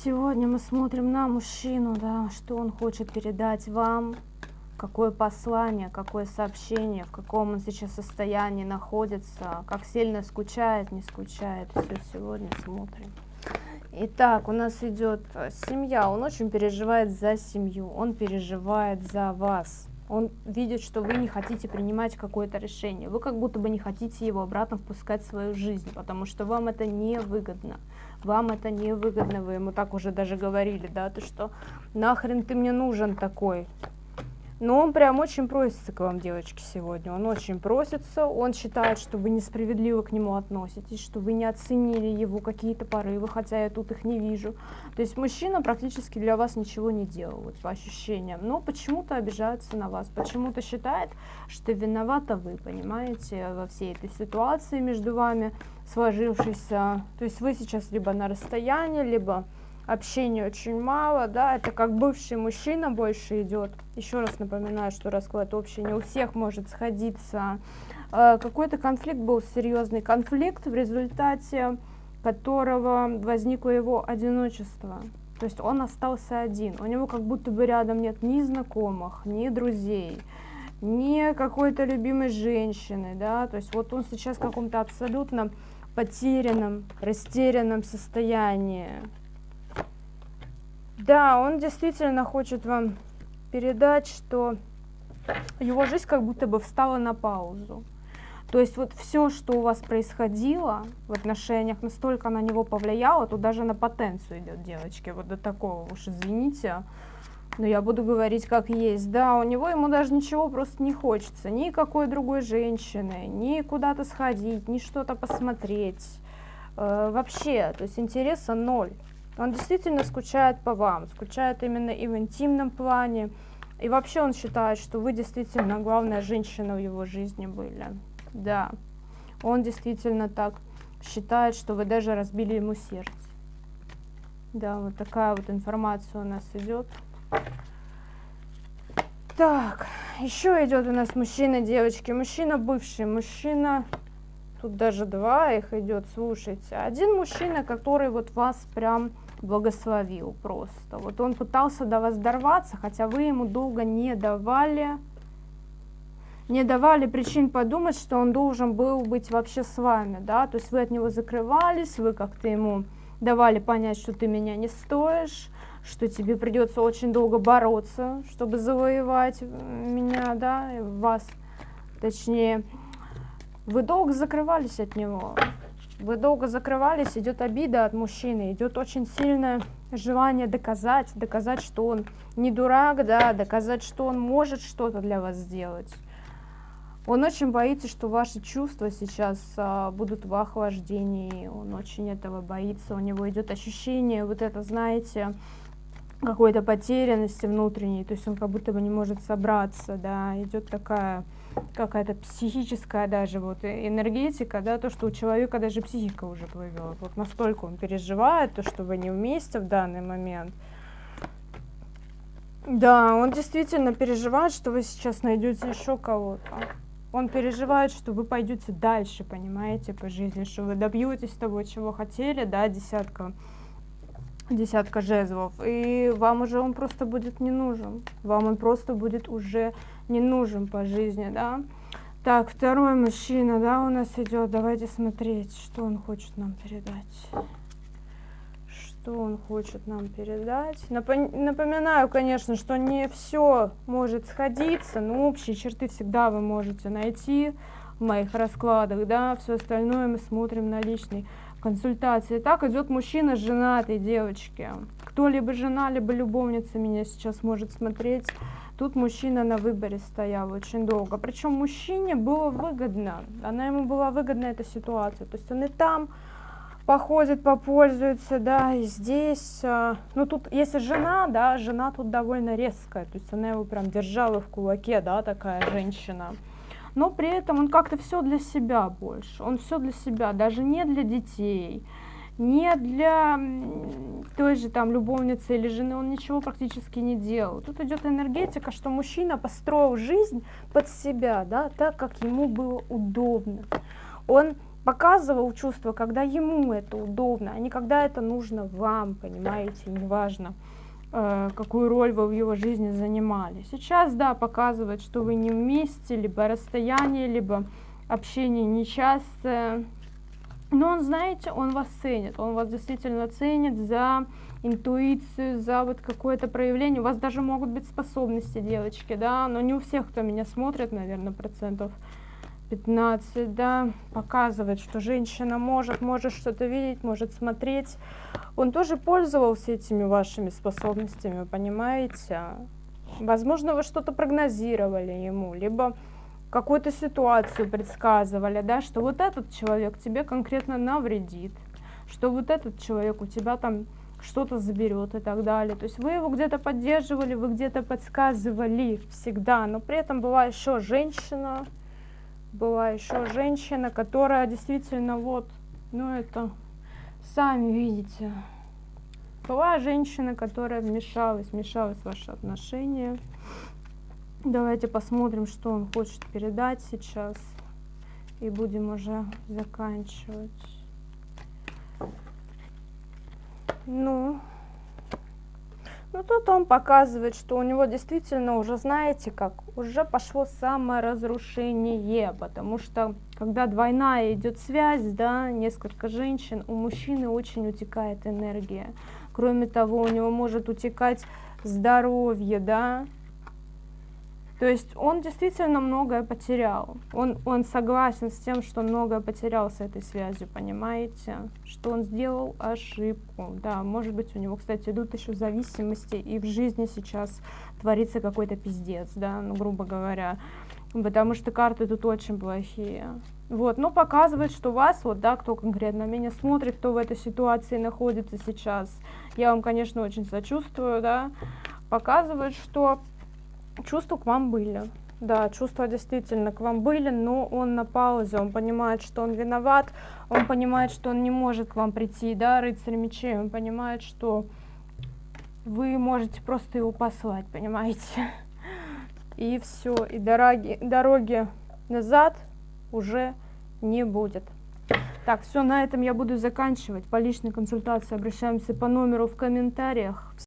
сегодня мы смотрим на мужчину, да, что он хочет передать вам, какое послание, какое сообщение, в каком он сейчас состоянии находится, как сильно скучает, не скучает. Все сегодня смотрим. Итак, у нас идет семья. Он очень переживает за семью, он переживает за вас. Он видит, что вы не хотите принимать какое-то решение. Вы как будто бы не хотите его обратно впускать в свою жизнь, потому что вам это невыгодно. Вам это невыгодно, вы ему так уже даже говорили, да, то что нахрен ты мне нужен такой. Но он прям очень просится к вам, девочки, сегодня. Он очень просится, он считает, что вы несправедливо к нему относитесь, что вы не оценили его какие-то порывы, хотя я тут их не вижу. То есть мужчина практически для вас ничего не делал, вот по ощущениям, но почему-то обижается на вас, почему-то считает, что виновата вы, понимаете, во всей этой ситуации между вами сложившейся. То есть вы сейчас либо на расстоянии, либо общения очень мало, да, это как бывший мужчина больше идет. Еще раз напоминаю, что расклад общий не у всех может сходиться. Какой-то конфликт был, серьезный конфликт, в результате которого возникло его одиночество. То есть он остался один, у него как будто бы рядом нет ни знакомых, ни друзей, ни какой-то любимой женщины, да, то есть вот он сейчас в каком-то абсолютно потерянном, растерянном состоянии. Да, он действительно хочет вам передать, что его жизнь как будто бы встала на паузу. То есть вот все, что у вас происходило в отношениях, настолько на него повлияло, тут даже на потенцию идет, девочки, вот до такого, уж извините, но я буду говорить как есть. Да, у него, ему даже ничего просто не хочется, никакой другой женщины, ни куда-то сходить, ни что-то посмотреть, вообще, то есть интереса ноль. Он действительно скучает по вам, скучает именно и в интимном плане. И вообще он считает, что вы действительно главная женщина в его жизни были. Да, он действительно так считает, что вы даже разбили ему сердце. Да, вот такая вот информация у нас идет. Так, еще идет у нас мужчина, девочки. Мужчина бывший, мужчина... Тут даже два их идет, слушайте. Один мужчина, который вот вас прям благословил просто. Вот он пытался до вас дорваться, хотя вы ему долго не давали причин подумать, что он должен был быть вообще с вами, да, то есть вы от него закрывались, вы как-то ему давали понять, что ты меня не стоишь, что тебе придется очень долго бороться, чтобы завоевать меня, да, вас, точнее. Вы долго закрывались от него, вы долго закрывались, идет обида от мужчины, идет очень сильное желание доказать, что он не дурак, да, доказать, что он может что-то для вас сделать. Он очень боится, что ваши чувства сейчас будут в охлаждении, он очень этого боится, у него идет ощущение, вот это, знаете, какой-то потерянности внутренней, то есть он как будто бы не может собраться, да, идет такая какая-то психическая даже вот энергетика, да, то, что у человека даже психика уже плывет, вот настолько он переживает, то, что вы не вместе в данный момент. Да, он действительно переживает, что вы сейчас найдете еще кого-то. Он переживает, что вы пойдете дальше, понимаете, по жизни, что вы добьетесь того, чего хотели, да, десятка жезлов, и вам уже он просто будет не нужен, вам он просто будет уже не нужен по жизни, да. Так, второй мужчина, да, у нас идет, давайте смотреть, что он хочет нам передать. Что он хочет нам передать. Напоминаю, конечно, что не все может сходиться, но общие черты всегда вы можете найти в моих раскладах, да, все остальное мы смотрим на личной консультации. Так идет мужчина женатый, девочки. Кто либо жена, либо любовница меня сейчас может смотреть. Тут мужчина на выборе стоял очень долго. Причем мужчине было выгодно. Она ему была выгодна, эта ситуация. То есть он и там походит, попользуется, да, и здесь. Ну тут, если жена, да, жена тут довольно резкая. То есть она его прям держала в кулаке, да, такая женщина. Но при этом он как-то все для себя больше, он все для себя, даже не для детей, не для той же там любовницы или жены, он ничего практически не делал. Тут идет энергетика, что мужчина построил жизнь под себя, да, так, как ему было удобно. Он показывал чувства, когда ему это удобно, а не когда это нужно вам, понимаете, неважно, какую роль вы в его жизни занимали. Сейчас, да, показывает, что вы не вместе, либо расстояние, либо общение нечастое. Но он, знаете, он вас ценит, он вас действительно ценит за интуицию, за вот какое-то проявление. У вас даже могут быть способности, девочки, да, но не у всех, кто меня смотрит, наверное, 15%, да, показывает, что женщина может что-то видеть, может смотреть. Он тоже пользовался этими вашими способностями, понимаете? Возможно, вы что-то прогнозировали ему, либо какую-то ситуацию предсказывали, да, что вот этот человек тебе конкретно навредит, что вот этот человек у тебя там что-то заберет и так далее. То есть вы его где-то поддерживали, вы где-то подсказывали всегда, но при этом была еще женщина, которая действительно вот, ну это, сами видите, была женщина, которая вмешалась в ваши отношения. Давайте посмотрим, что он хочет передать сейчас, и будем уже заканчивать. Ну, тут он показывает, что у него действительно уже, знаете как, уже пошло саморазрушение, потому что, когда двойная идет связь, да, несколько женщин, у мужчины очень утекает энергия. Кроме того, у него может утекать здоровье, да. То есть он действительно многое потерял. Он согласен с тем, что многое потерял с этой связью, понимаете? Что он сделал ошибку. Да, может быть, у него, кстати, идут еще зависимости, и в жизни сейчас творится какой-то пиздец, да, ну, грубо говоря. Потому что карты тут очень плохие. Вот, но показывает, что вас, вот, да, кто конкретно меня смотрит, кто в этой ситуации находится сейчас, я вам, конечно, очень сочувствую, да, показывает, что чувства к вам были. Да, чувства действительно к вам были, но он на паузе, он понимает, что он виноват, он понимает, что он не может к вам прийти, да, рыцарь мечей, он понимает, что вы можете просто его послать, понимаете? И все, и дороги назад уже не будет. Так, все, на этом я буду заканчивать. По личной консультации обращаемся по номеру в комментариях.